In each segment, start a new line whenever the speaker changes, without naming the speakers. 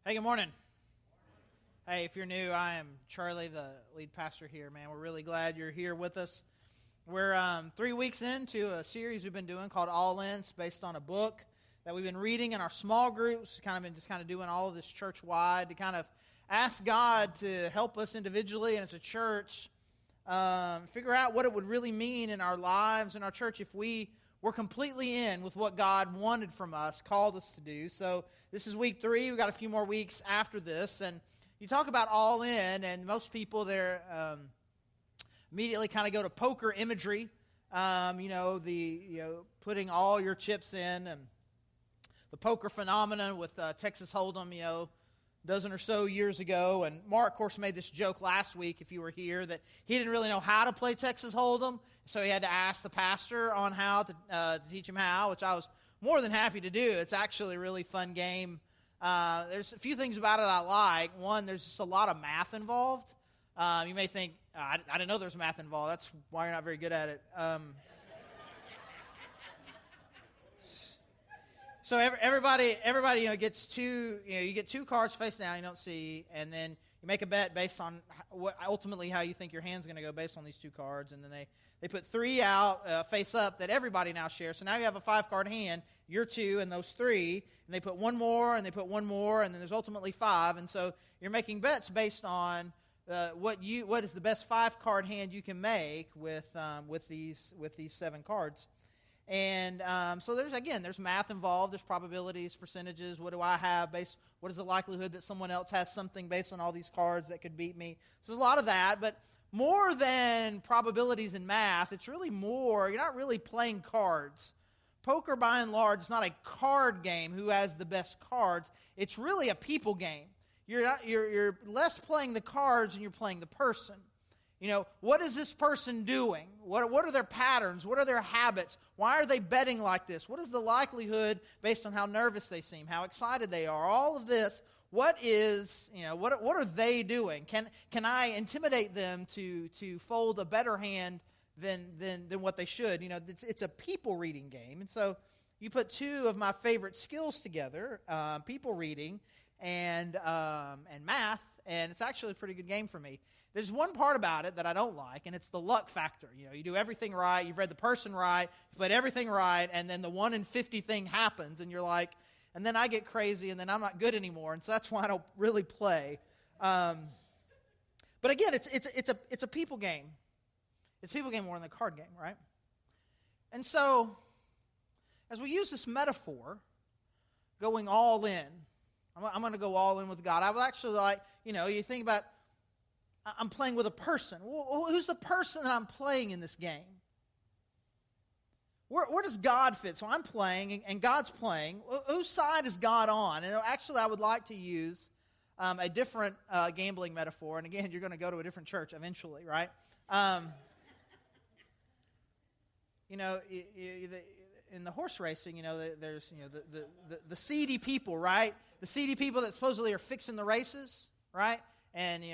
Hey, good morning. Hey, if you're new, I am Charlie, the lead pastor here, man. We're really glad you're here with us. We're 3 weeks into a series we've been doing called All In. It's based on a book that we've been reading in our small groups. Kind of doing all of this church-wide to kind of ask God to help us individually and as a church figure out what it would really mean in our lives and our church if we were completely in with what God wanted from us, called us to do. So this is week 3. We've got a few more weeks after this. And you talk about all in, and most people there immediately kind of go to poker imagery. Putting all your chips in, and the poker phenomenon with Texas Hold'em, dozen or so years ago. And Mark, of course, made this joke last week, if you were here, that he didn't really know how to play Texas Hold'em, so he had to ask the pastor on how to teach him how, which I was more than happy to do. It's actually a really fun game. There's a few things about it I like. One, there's just a lot of math involved. You may think, I didn't know there was math involved. That's why you're not very good at it. So everybody, gets two. You get 2 cards face down. You don't see, and then you make a bet based on ultimately how you think your hand's going to go based on these 2 cards, and then they put 3 out face up that everybody now shares. So now you have a 5-card hand. You're 2 and those 3, and they put 1 more, and they put 1 more, and then there's ultimately 5. And so you're making bets based on what is the best 5-card hand you can make with these 7 cards. And so there's math involved. There's probabilities, percentages. What do I have what is the likelihood that someone else has something based on all these cards that could beat me? So there's a lot of that, but more than probabilities and math, it's really more, you're not really playing cards. Poker, by and large, is not a card game, who has the best cards. It's really a people game. You're less playing the cards and you're playing the person. What is this person doing? What are their patterns? What are their habits? Why are they betting like this? What is the likelihood based on how nervous they seem, how excited they are? All of this, what are they doing? Can I intimidate them to fold a better hand than what they should? It's a people reading game. And so you put 2 of my favorite skills together, people reading and math, and it's actually a pretty good game for me. There's one part about it that I don't like, and it's the luck factor. You do everything right, you've read the person right, you put everything right, and then the 1 in 50 thing happens, and you're like, and then I get crazy, and then I'm not good anymore, and so that's why I don't really play. But again, it's a people game. It's a people game more than a card game, right? And so, as we use this metaphor, going all in, I'm going to go all in with God. I would actually like, you think about, I'm playing with a person. Well, who's the person that I'm playing in this game? Where does God fit? So I'm playing, and God's playing. Whose side is God on? And actually, I would like to use a different gambling metaphor. And again, you're going to go to a different church eventually, right? In the horse racing, there's the seedy people, right? The seedy people that supposedly are fixing the races, right? And,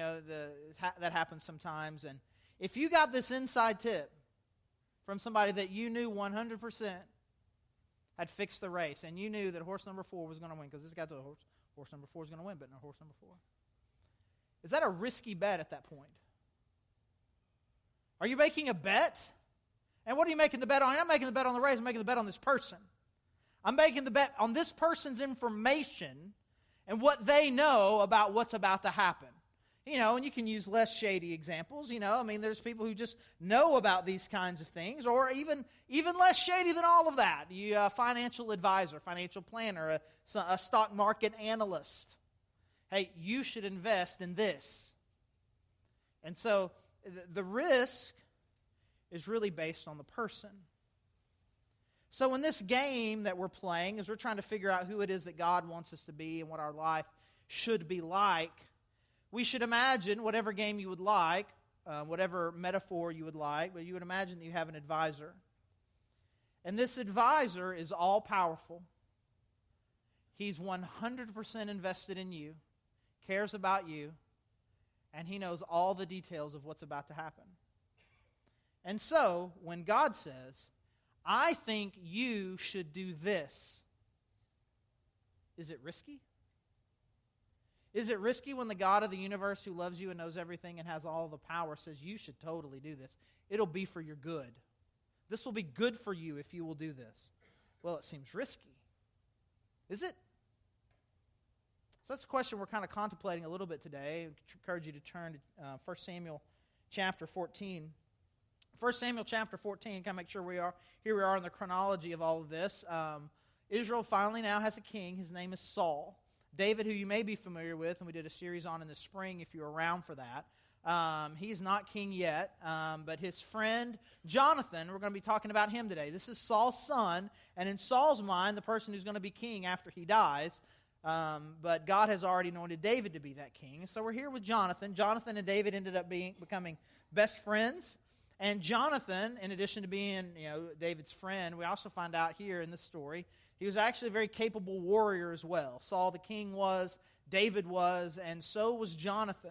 that happens sometimes. And if you got this inside tip from somebody that you knew 100% had fixed the race, and you knew that horse number 4 was going to win, because this guy told horse number 4 is going to win, but no, horse number 4. Is that a risky bet at that point? Are you making a bet? And what are you making the bet on? You're not making the bet on the race. I'm making the bet on this person. I'm making the bet on this person's information and what they know about what's about to happen. And you can use less shady examples. There's people who just know about these kinds of things, or even less shady than all of that. You a financial advisor, financial planner, a stock market analyst. Hey, you should invest in this. And so the risk is really based on the person. So in this game that we're playing, as we're trying to figure out who it is that God wants us to be and what our life should be like, we should imagine whatever game you would like, whatever metaphor you would like, but you would imagine that you have an advisor. And this advisor is all-powerful. He's 100% invested in you, cares about you, and he knows all the details of what's about to happen. And so, when God says, I think you should do this, is it risky? Is it risky when the God of the universe, who loves you and knows everything and has all the power, says you should totally do this? It'll be for your good. This will be good for you if you will do this. Well, it seems risky. Is it? So that's a question we're kind of contemplating a little bit today. I encourage you to turn to 1 Samuel chapter 14. 1 Samuel chapter 14, kind of make sure here we are in the chronology of all of this. Israel finally now has a king. His name is Saul. David, who you may be familiar with, and we did a series on in the spring if you were around for that. He's not king yet, but his friend Jonathan, we're going to be talking about him today. This is Saul's son, and in Saul's mind, the person who's going to be king after he dies. But God has already anointed David to be that king. So we're here with Jonathan. Jonathan and David ended up becoming best friends. And Jonathan, in addition to being David's friend, we also find out here in this story, he was actually a very capable warrior as well. Saul the king was, David was, and so was Jonathan.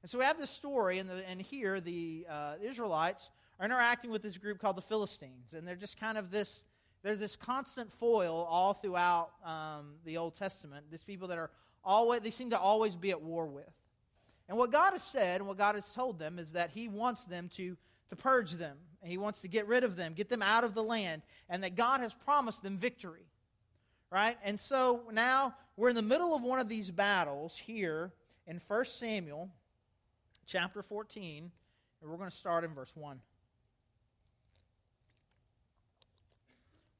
And so we have this story, and here the Israelites are interacting with this group called the Philistines. And they're just kind of there's this constant foil all throughout the Old Testament. These people that they seem to always be at war with. And what God has said and what God has told them is that He wants them to purge them. He wants to get rid of them, get them out of the land, and that God has promised them victory. Right? And so now we're in the middle of one of these battles here in 1 Samuel chapter 14, and we're going to start in verse 1.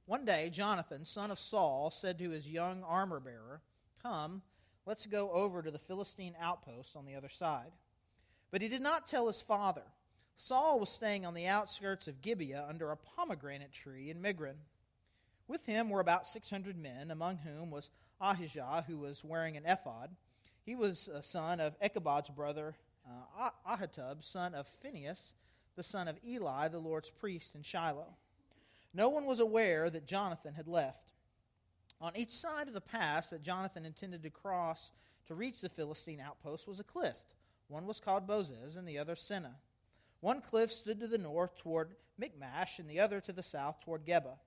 One day, Jonathan, son of Saul, said to his young armor-bearer, "Come, let's go over to the Philistine outpost on the other side." But he did not tell his father. Saul was staying on the outskirts of Gibeah under a pomegranate tree in Migron. With him were about 600 men, among whom was Ahijah, who was wearing an ephod. He was a son of Ichabod's brother Ahitub, son of Phinehas, the son of Eli, the Lord's priest in Shiloh. No one was aware that Jonathan had left. On each side of the pass that Jonathan intended to cross to reach the Philistine outpost was a cliff. One was called Bozez, and the other Seneh. One cliff stood to the north toward Michmash, and the other to the south toward Geba.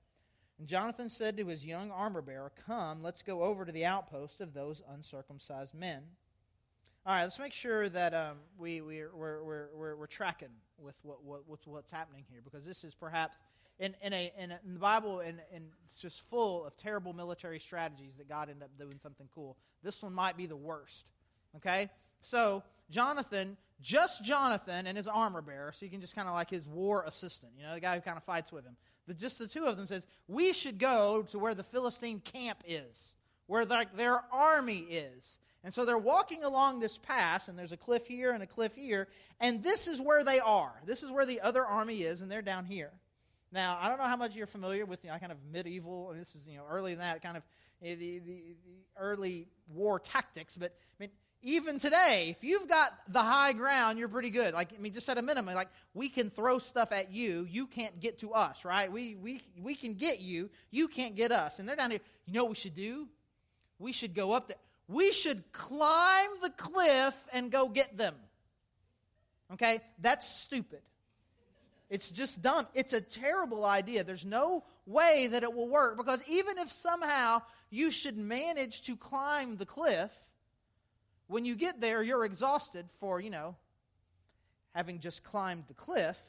And Jonathan said to his young armor-bearer, "Come, let's go over to the outpost of those uncircumcised men." All right, let's make sure that we're tracking with what's happening here, because this is perhaps in the Bible, and it's just full of terrible military strategies that God ended up doing something cool. This one might be the worst. Okay, so Jonathan and his armor bearer, so you can just kind of like his war assistant, the guy who kind of fights with him. Just the two of them says, we should go to where the Philistine camp is, where their army is. And so they're walking along this pass, and there's a cliff here and a cliff here, and this is where they are. This is where the other army is, and they're down here. Now, I don't know how much you're familiar with kind of medieval, and this is early in that kind of the early war tactics, but I mean, even today, if you've got the high ground, you're pretty good. Just at a minimum, we can throw stuff at you. You can't get to us, right? We can get you. You can't get us. And they're down here. You know what we should do? We should go up there. We should climb the cliff and go get them. Okay? That's stupid. It's just dumb. It's a terrible idea. There's no way that it will work, because even if somehow you should manage to climb the cliff, when you get there, you're exhausted for, having just climbed the cliff,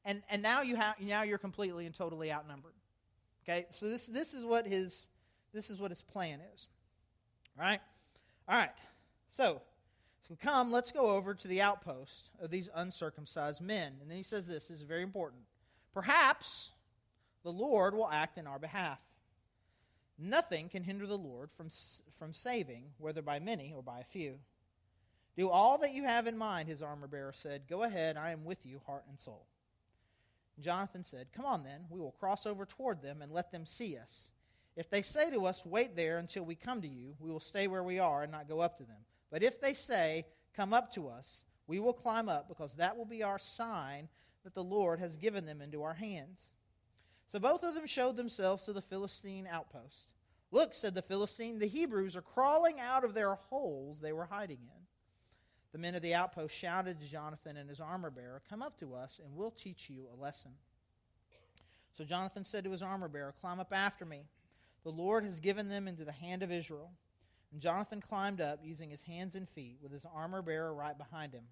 and now you're completely and totally outnumbered. Okay, so this is what his plan is. All right. So come, let's go over to the outpost of these uncircumcised men. And then he says this is very important. Perhaps the Lord will act in our behalf. Nothing can hinder the Lord from saving, whether by many or by a few. Do all that you have in mind, his armor-bearer said. Go ahead, I am with you, heart and soul. And Jonathan said, come on then, we will cross over toward them and let them see us. If they say to us, wait there until we come to you, we will stay where we are and not go up to them. But if they say, come up to us, we will climb up, because that will be our sign that the Lord has given them into our hands. So both of them showed themselves to the Philistine outpost. Look, said the Philistine, the Hebrews are crawling out of their holes they were hiding in. The men of the outpost shouted to Jonathan and his armor-bearer, come up to us, and we'll teach you a lesson. So Jonathan said to his armor-bearer, climb up after me. The Lord has given them into the hand of Israel. And Jonathan climbed up, using his hands and feet, with his armor-bearer right behind him.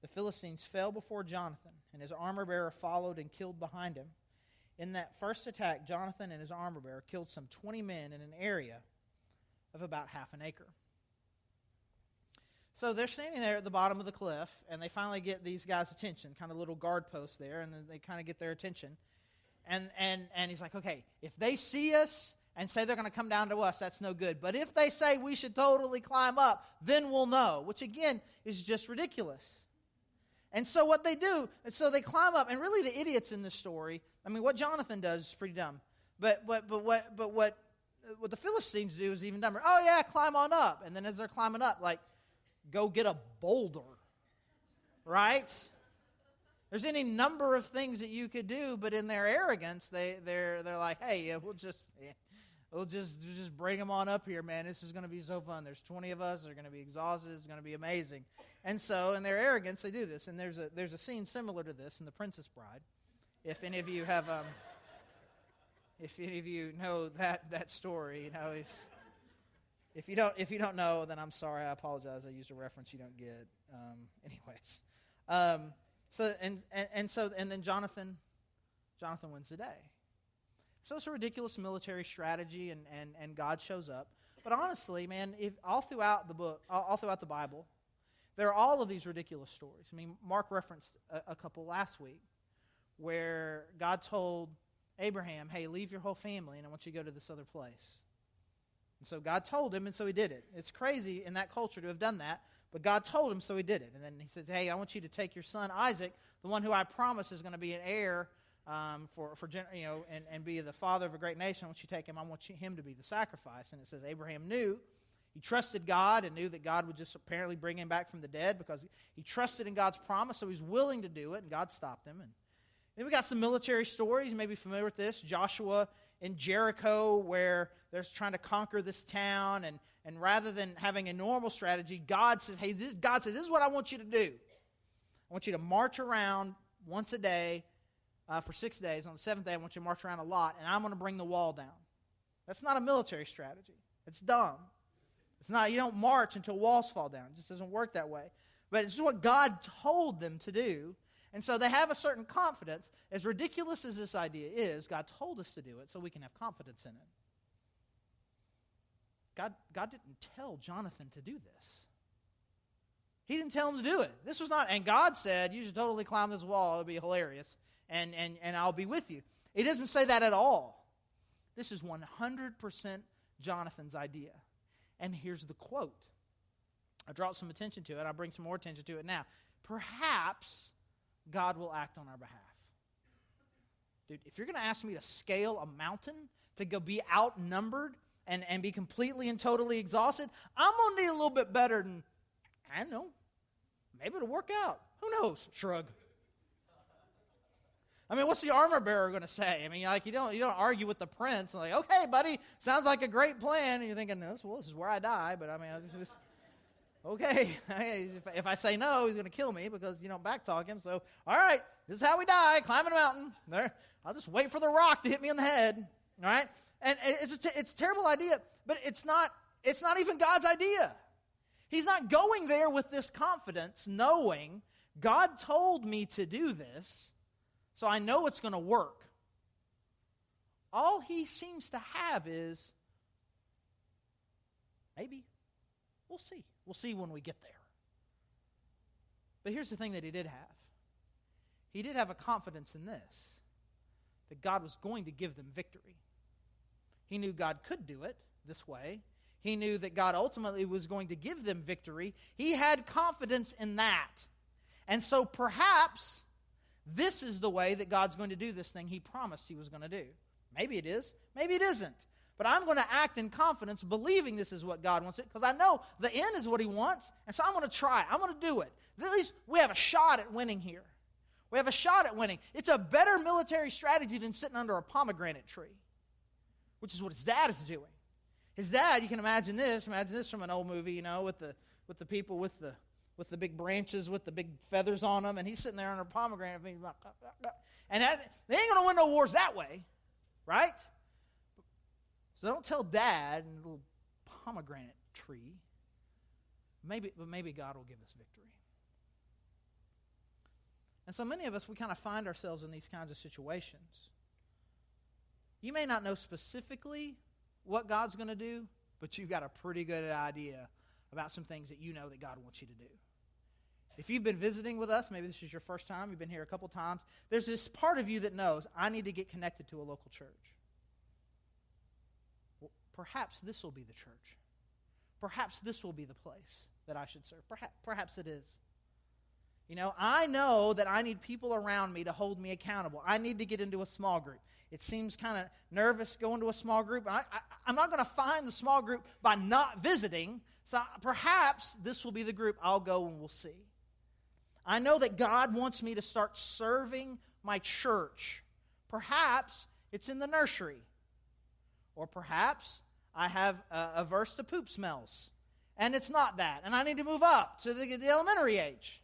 The Philistines fell before Jonathan, and his armor-bearer followed and killed behind him. In that first attack, Jonathan and his armor-bearer killed some 20 men in an area of about half an acre. So they're standing there at the bottom of the cliff, and they finally get these guys' attention, kind of little guard posts there, and then they kind of get their attention. And he's like, okay, if they see us and say they're going to come down to us, that's no good. But if they say we should totally climb up, then we'll know, which again is just ridiculous. And so what they do, and so they climb up, and really the idiots in this story, I mean, what Jonathan does is pretty dumb. But what the Philistines do is even dumber. Oh yeah, climb on up. And then as they're climbing up, like, go get a boulder, right? There's any number of things that you could do, but in their arrogance, they're like, hey, yeah, we'll just bring them on up here, man. This is going to be so fun. There's 20 of us. They're going to be exhausted. It's going to be amazing. And so, in their arrogance, they do this. And there's a scene similar to this in The Princess Bride. If any of you have, if any of you know that story, you know, if you don't know, then I'm sorry. I apologize. I used a reference you don't get. Then Jonathan wins the day. So it's a ridiculous military strategy, and God shows up. But honestly, man, all throughout the book, all throughout the Bible, there are all of these ridiculous stories. I mean, Mark referenced a couple last week where God told Abraham, hey, leave your whole family, and I want you to go to this other place. And so God told him, and so he did it. It's crazy in that culture to have done that, but God told him, so he did it. And then he says, hey, I want you to take your son Isaac, the one who I promise is going to be an heir and be the father of a great nation. I want you to take him. I want him to be the sacrifice. And it says Abraham knew. He trusted God and knew that God would just apparently bring him back from the dead because he trusted in God's promise, so he's willing to do it, and God stopped him. And then we got some military stories. You may be familiar with this. Joshua in Jericho, where they're trying to conquer this town, and rather than having a normal strategy, God says, this is what I want you to do. I want you to march around once a day for 6 days. On the seventh day, I want you to march around a lot, and I'm going to bring the wall down. That's not a military strategy. It's dumb. It's not. You don't march until walls fall down. It just doesn't work that way. But it's what God told them to do. And so they have a certain confidence. As ridiculous as this idea is, God told us to do it so we can have confidence in it. God didn't tell Jonathan to do this. He didn't tell him to do it. This was not, and God said, you should totally climb this wall. It'll be hilarious. And I'll be with you. It doesn't say that at all. This is 100% Jonathan's idea. And here's the quote. I brought some attention to it. I'll bring some more attention to it now. Perhaps God will act on our behalf. Dude, if you're going to ask me to scale a mountain, to go be outnumbered and be completely and totally exhausted, I'm going to need a little bit better than, I don't know, maybe it'll work out. Who knows? Shrug. I mean, what's the armor bearer going to say? I mean, like you don't argue with the prince. Like, okay, buddy, sounds like a great plan. And you're thinking, this is where I die. But I mean, okay. If I say no, he's going to kill me because you don't backtalk him. So, all right, this is how we die. Climbing a mountain. There, I'll just wait for the rock to hit me in the head. All right, and it's a terrible idea, but it's not even God's idea. He's not going there with this confidence, knowing God told me to do this. So I know it's going to work. All he seems to have is, maybe. We'll see. We'll see when we get there. But here's the thing that he did have. He did have a confidence in this, that God was going to give them victory. He knew God could do it this way. He knew that God ultimately was going to give them victory. He had confidence in that. And so perhaps this is the way that God's going to do this thing he promised he was going to do. Maybe it is. Maybe it isn't. But I'm going to act in confidence, believing this is what God wants it, because I know the end is what he wants, and so I'm going to try. I'm going to do it. At least we have a shot at winning here. We have a shot at winning. It's a better military strategy than sitting under a pomegranate tree, which is what his dad is doing. His dad, you can imagine this from an old movie, with the people with the big branches, with the big feathers on them, and he's sitting there under a pomegranate. And they ain't going to win no wars that way, right? So don't tell Dad and the little pomegranate tree. But maybe God will give us victory. And so many of us, we kind of find ourselves in these kinds of situations. You may not know specifically what God's going to do, but you've got a pretty good idea about some things that you know that God wants you to do. If you've been visiting with us, maybe this is your first time, you've been here a couple times, there's this part of you that knows, I need to get connected to a local church. Well, perhaps this will be the church. Perhaps this will be the place that I should serve. Perhaps it is. You know, I know that I need people around me to hold me accountable. I need to get into a small group. It seems kind of nervous going to a small group. I'm not going to find the small group by not visiting. So perhaps this will be the group. I'll go and we'll see. I know that God wants me to start serving my church. Perhaps it's in the nursery. Or perhaps I have averse to poop smells. And it's not that. And I need to move up to the elementary age.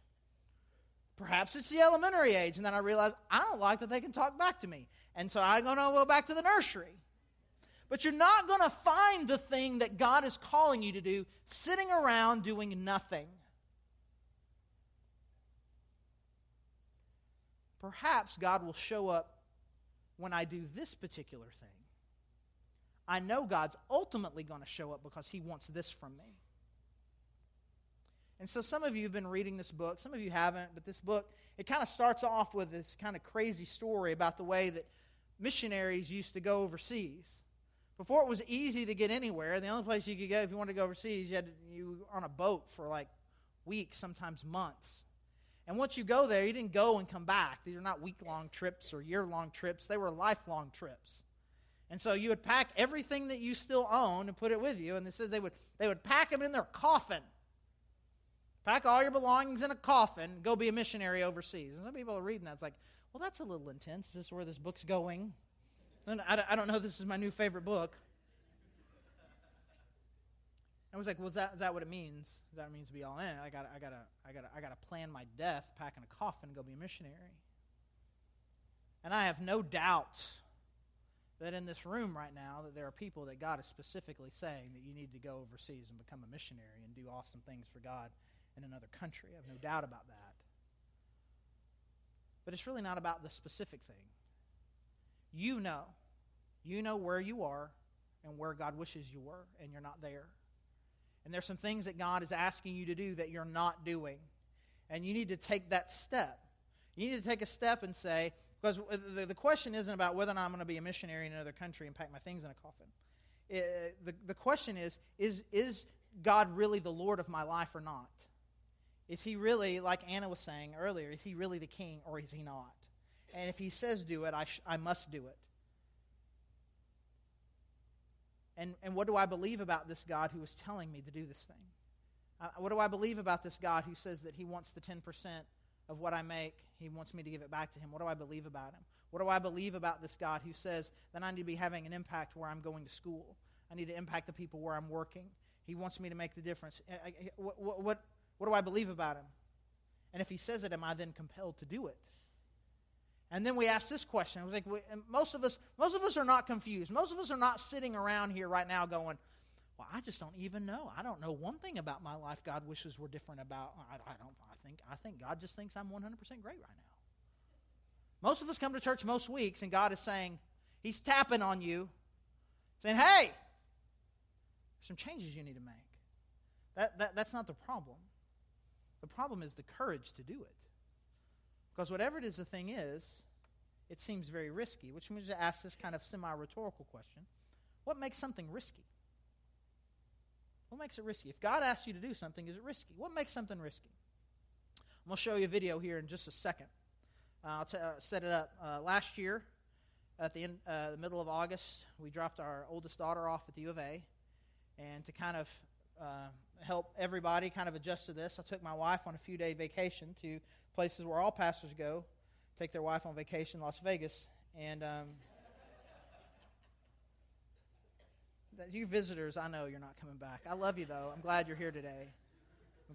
Perhaps it's the elementary age. And then I realize I don't like that they can talk back to me. And so I'm going to go back to the nursery. But you're not going to find the thing that God is calling you to do sitting around doing nothing. Perhaps God will show up when I do this particular thing. I know God's ultimately going to show up because He wants this from me. And so some of you have been reading this book. Some of you haven't, but this book, it kind of starts off with this kind of crazy story about the way that missionaries used to go overseas. Before it was easy to get anywhere, the only place you could go if you wanted to go overseas, you were on a boat for like weeks, sometimes months. And once you go there, you didn't go and come back. These are not week-long trips or year-long trips. They were lifelong trips. And so you would pack everything that you still own and put it with you. And it says they would pack them in their coffin. Pack all your belongings in a coffin, go be a missionary overseas. And some people are reading that. It's like, well, that's a little intense. Is this where this book's going? And I don't know. This is my new favorite book. I was like, well, is that what it means? Is that what it means to be all in? I gotta plan my death, pack in a coffin, and go be a missionary. And I have no doubt that in this room right now that there are people that God is specifically saying that you need to go overseas and become a missionary and do awesome things for God in another country. I have no doubt about that. But it's really not about the specific thing. You know where you are and where God wishes you were, and you're not there. And there's some things that God is asking you to do that you're not doing. And you need to take that step. You need to take a step and say, because the question isn't about whether or not I'm going to be a missionary in another country and pack my things in a coffin. The question is God really the Lord of my life or not? Is He really, like Anna was saying earlier, is He really the king or is He not? And if He says do it, I must do it. And what do I believe about this God who is telling me to do this thing? What do I believe about this God who says that He wants the 10% of what I make, He wants me to give it back to Him? What do I believe about Him? What do I believe about this God who says that I need to be having an impact where I'm going to school? I need to impact the people where I'm working. He wants me to make the difference. What do I believe about Him? And if He says it, am I then compelled to do it? And then we ask this question. It was like most of us are not confused. Most of us are not sitting around here right now going, well, I just don't even know. I don't know one thing about my life God wishes were different about. I think God just thinks I'm 100% great right now. Most of us come to church most weeks, and God is saying, He's tapping on you, saying, hey, there's some changes you need to make. That's not the problem. The problem is the courage to do it. Because whatever it is the thing is, it seems very risky, which means to ask this kind of semi-rhetorical question. What makes something risky? What makes it risky? If God asks you to do something, is it risky? What makes something risky? I'm going to show you a video here in just a second. I'll set it up. Last year, at the middle of August, we dropped our oldest daughter off at the U of A. And to kind of help everybody kind of adjust to this, I took my wife on a few-day vacation to places where all pastors go, take their wife on vacation, Las Vegas. And you visitors, I know you're not coming back. I love you, though. I'm glad you're here today.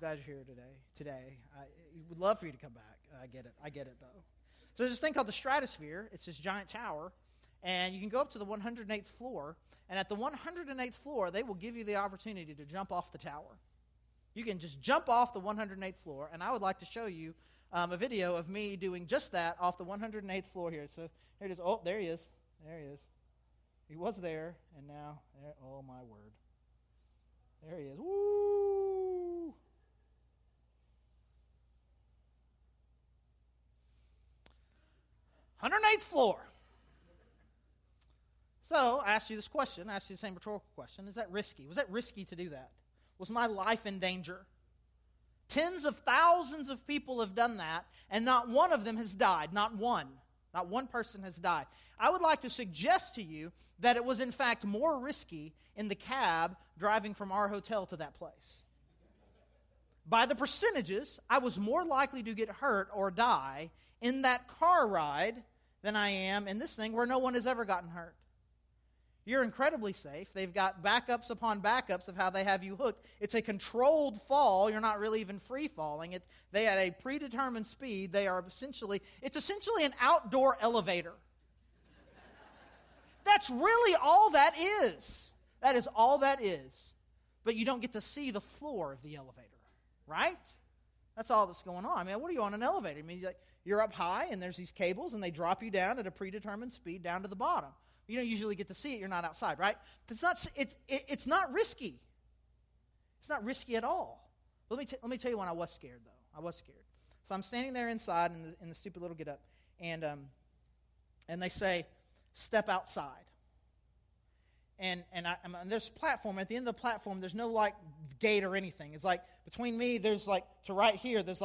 I would love for you to come back. I get it, though. So there's this thing called the Stratosphere. It's this giant tower. And you can go up to the 108th floor, and at the 108th floor, they will give you the opportunity to jump off the tower. You can just jump off the 108th floor, and I would like to show you a video of me doing just that off the 108th floor here. So here it is. Oh, there he is. There he is. He was there, and now, oh my word. There he is. Woo! "108th floor." So I asked you this question. I asked you the same rhetorical question. Is that risky? Was that risky to do that? Was my life in danger? Tens of thousands of people have done that, and not one of them has died. Not one. Not one person has died. I would like to suggest to you that it was, in fact, more risky in the cab driving from our hotel to that place. By the percentages, I was more likely to get hurt or die in that car ride than I am in this thing where no one has ever gotten hurt. You're incredibly safe. They've got backups upon backups of how they have you hooked. It's a controlled fall. You're not really even free falling. They at a predetermined speed. It's essentially an outdoor elevator. That's really all that is. That is all that is. But you don't get to see the floor of the elevator, right? That's all that's going on. I mean, what are you on an elevator? I mean, you're up high and there's these cables and they drop you down at a predetermined speed down to the bottom. You don't usually get to see it. You're not outside, right? It's not risky. It's not risky at all. Let me tell you when I was scared, though. I was scared. So I'm standing there inside in the stupid little get-up, and they say, "Step outside." And there's a platform. At the end of the platform, there's no, gate or anything. It's like, between me, there's, to right here, there's,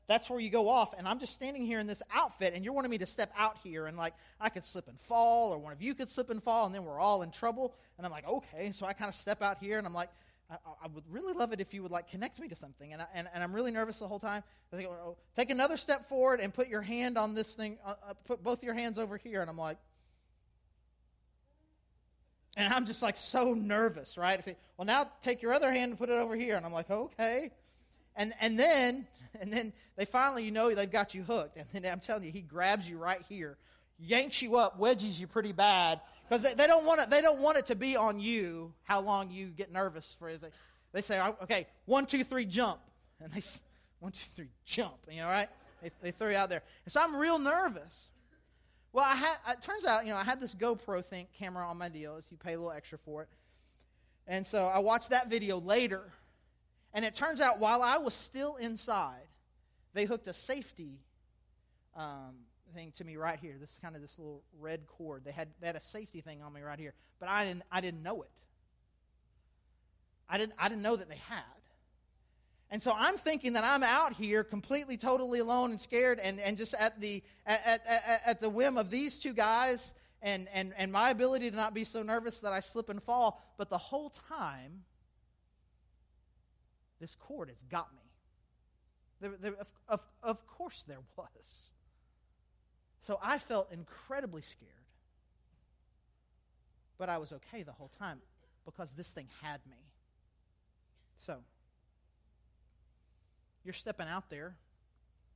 that's where you go off. And I'm just standing here in this outfit, and you're wanting me to step out here. And, I could slip and fall, or one of you could slip and fall, and then we're all in trouble. And I'm like, okay. So I kind of step out here, and I'm like, I would really love it if you would, connect me to something. And I'm really nervous the whole time. I think, take another step forward and put your hand on this thing. Put both your hands over here. And I'm like, and I'm just so nervous, right? I say, well, now take your other hand and put it over here. And I'm like, okay. And then they finally, they've got you hooked. And then I'm telling you, he grabs you right here, yanks you up, wedges you pretty bad, because they don't want it to be on you how long you get nervous for. They say, okay, 1, 2, 3, jump, and they 1, 2, 3, jump. Right? They throw you out there, and so I'm real nervous. Well, it turns out, I had this GoPro camera on my deal, so you pay a little extra for it. And so I watched that video later, and it turns out while I was still inside, they hooked a safety thing to me right here. This is kind of this little red cord. They had a safety thing on me right here, but I didn't know it. I didn't know that they had. And so I'm thinking that I'm out here completely, totally alone and scared, and just at the whim of these two guys and my ability to not be so nervous that I slip and fall. But the whole time, this cord has got me. Of course there was. So I felt incredibly scared. But I was okay the whole time because this thing had me. So you're stepping out there,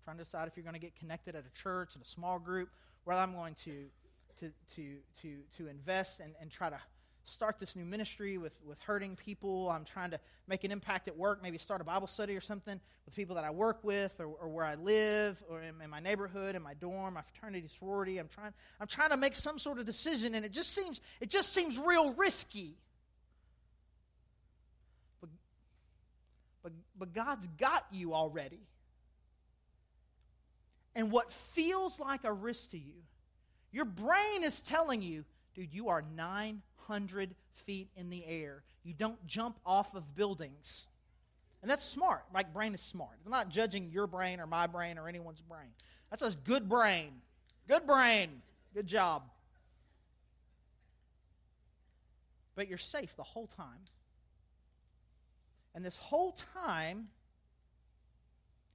trying to decide if you're going to get connected at a church, in a small group, where I'm going to invest and try to start this new ministry with hurting people. I'm trying to make an impact at work, maybe start a Bible study or something with people that I work with, or where I live, or in my neighborhood, in my dorm, my fraternity, sorority. I'm trying to make some sort of decision, and it just seems real risky. But God's got you already. And what feels like a risk to you, your brain is telling you, dude, you are 900 feet in the air. You don't jump off of buildings. And that's smart. My brain is smart. I'm not judging your brain or my brain or anyone's brain. That's a good brain. Good brain. Good job. But you're safe the whole time. And this whole time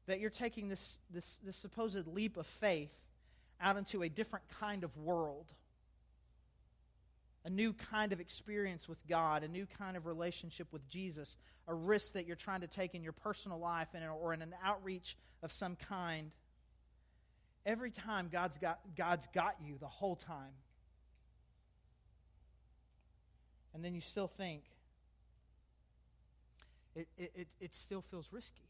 that you're taking this supposed leap of faith out into a different kind of world, a new kind of experience with God, a new kind of relationship with Jesus, a risk that you're trying to take in your personal life or in an outreach of some kind, every time God's got you the whole time. and then you still think it still feels risky.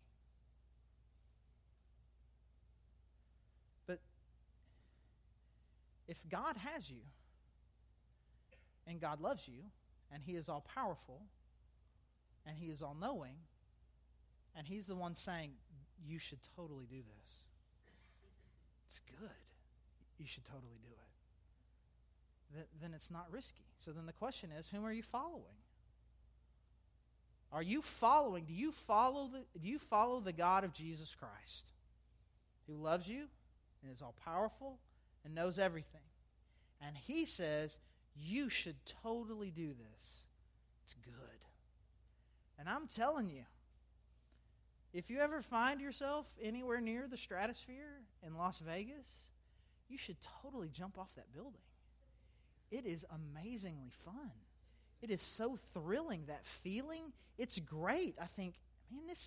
But if God has you, and God loves you, and He is all powerful, and He is all knowing, and He's the one saying, you should totally do this. It's good. You should totally do it. Then it's not risky. So then the question is, whom are you following? Are you following? Do you follow the God of Jesus Christ, who loves you and is all powerful and knows everything? And He says, you should totally do this. It's good. And I'm telling you, if you ever find yourself anywhere near the Stratosphere in Las Vegas, you should totally jump off that building. It is amazingly fun. It is so thrilling, that feeling. It's great. I think, man, it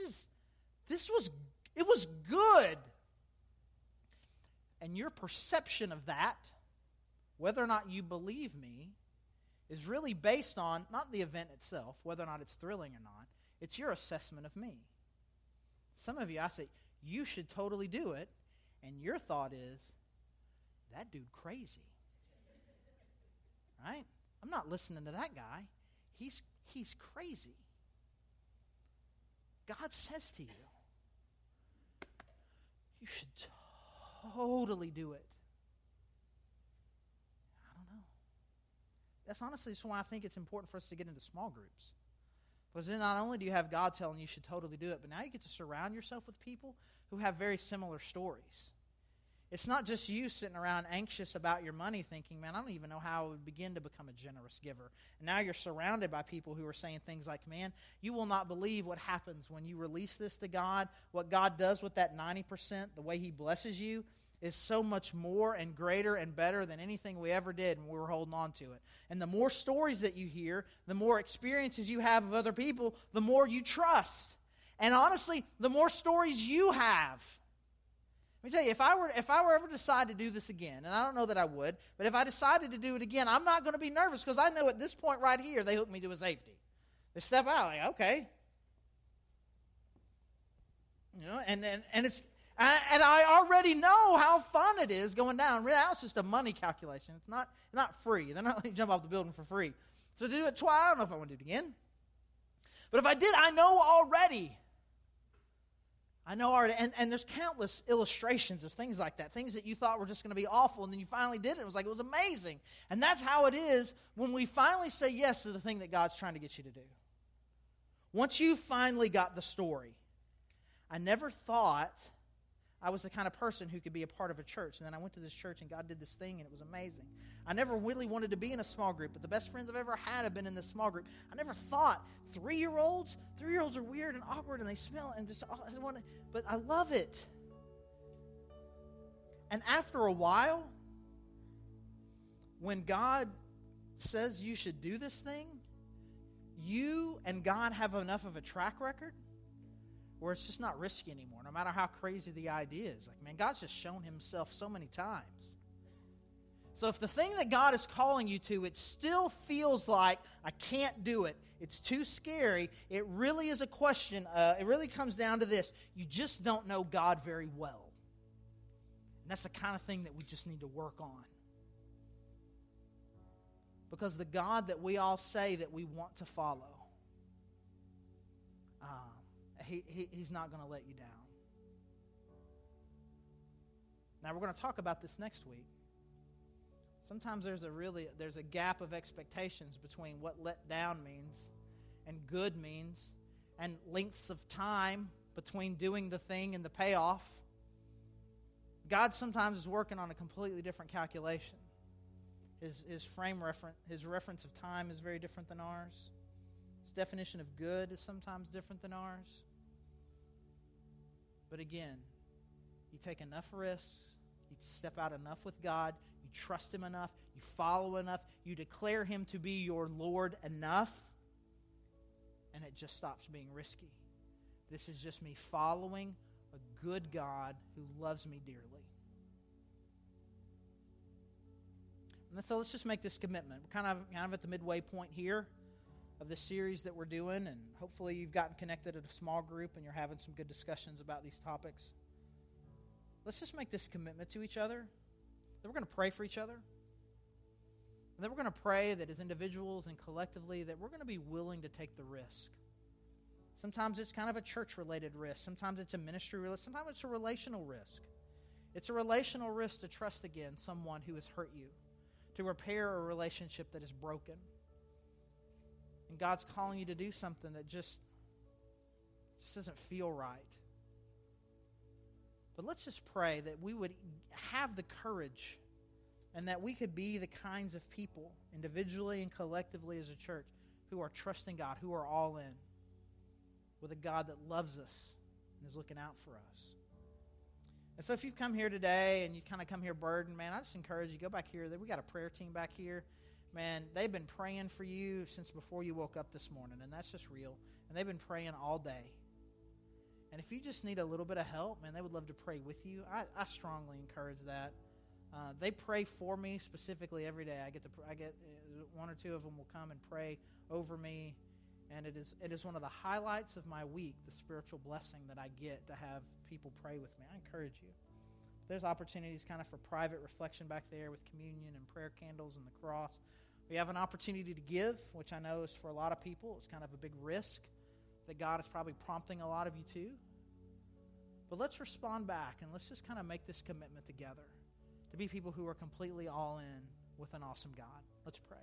was good. And your perception of that, whether or not you believe me, is really based on not the event itself, whether or not it's thrilling or not. It's your assessment of me. Some of you, I say, you should totally do it, and your thought is, that dude crazy. Right? I'm not listening to that guy. He's crazy. God says to you, you should totally do it. I don't know. That's honestly why I think it's important for us to get into small groups. Because then not only do you have God telling you should totally do it, but now you get to surround yourself with people who have very similar stories. It's not just you sitting around anxious about your money thinking, man, I don't even know how I would begin to become a generous giver. And now you're surrounded by people who are saying things like, man, you will not believe what happens when you release this to God. What God does with that 90%, the way He blesses you, is so much more and greater and better than anything we ever did when we were holding on to it. And the more stories that you hear, the more experiences you have of other people, the more you trust. And honestly, the more stories you have. Let me tell you, if I were ever to decide to do this again, and I don't know that I would, but if I decided to do it again, I'm not going to be nervous because I know at this point right here, they hook me to a safety. They step out, like, okay. You know, and it's... And I already know how fun it is going down. Now it's just a money calculation. It's not free. They're not letting you jump off the building for free. So to do it twice, I don't know if I want to do it again. But if I did, I know already. And there's countless illustrations of things like that. Things that you thought were just going to be awful, and then you finally did it. It was like, it was amazing. And that's how it is when we finally say yes to the thing that God's trying to get you to do. Once you finally got the story, I never thought I was the kind of person who could be a part of a church. And then I went to this church and God did this thing and it was amazing. I never really wanted to be in a small group, but the best friends I've ever had have been in this small group. I never thought 3-year-olds are weird and awkward and they smell and just, but I love it. And after a while, when God says you should do this thing, you and God have enough of a track record where it's just not risky anymore, no matter how crazy the idea is. Like, man, God's just shown Himself so many times. So if the thing that God is calling you to, it still feels like, I can't do it, it's too scary, it really is a question, it really comes down to this: you just don't know God very well. And that's the kind of thing that we just need to work on. Because the God that we all say that we want to follow, He's not going to let you down. Now, we're going to talk about this next week. Sometimes there's a gap of expectations between what let down means and good means, and lengths of time between doing the thing and the payoff. God sometimes is working on a completely different calculation. His reference of time is very different than ours. His definition of good is sometimes different than ours. But again, you take enough risks, you step out enough with God, you trust Him enough, you follow enough, you declare Him to be your Lord enough, and it just stops being risky. This is just me following a good God who loves me dearly. And so let's just make this commitment. We're kind of at the midway point here. of the series that we're doing, and hopefully you've gotten connected at a small group and you're having some good discussions about these topics. Let's just make this commitment to each other, that we're going to pray for each other, and that we're going to pray that as individuals and collectively that we're going to be willing to take the risk. Sometimes it's kind of a church-related risk. Sometimes it's a ministry risk. Sometimes it's a relational risk. It's a relational risk to trust again someone who has hurt you, to repair a relationship that is broken. And God's calling you to do something that just doesn't feel right. But let's just pray that we would have the courage and that we could be the kinds of people, individually and collectively as a church, who are trusting God, who are all in, with a God that loves us and is looking out for us. And so if you've come here today and you kind of come here burdened, man, I just encourage you, go back here. We got a prayer team back here. Man, they've been praying for you since before you woke up this morning, and that's just real. And they've been praying all day. And if you just need a little bit of help, man, they would love to pray with you. I strongly encourage that. They pray for me specifically every day. I get one or two of them will come and pray over me, and it is one of the highlights of my week, the spiritual blessing that I get to have people pray with me. I encourage you. There's opportunities kind of for private reflection back there with communion and prayer candles and the cross. We have an opportunity to give, which I know is for a lot of people, it's kind of a big risk that God is probably prompting a lot of you to. But let's respond back and let's just kind of make this commitment together to be people who are completely all in with an awesome God. Let's pray.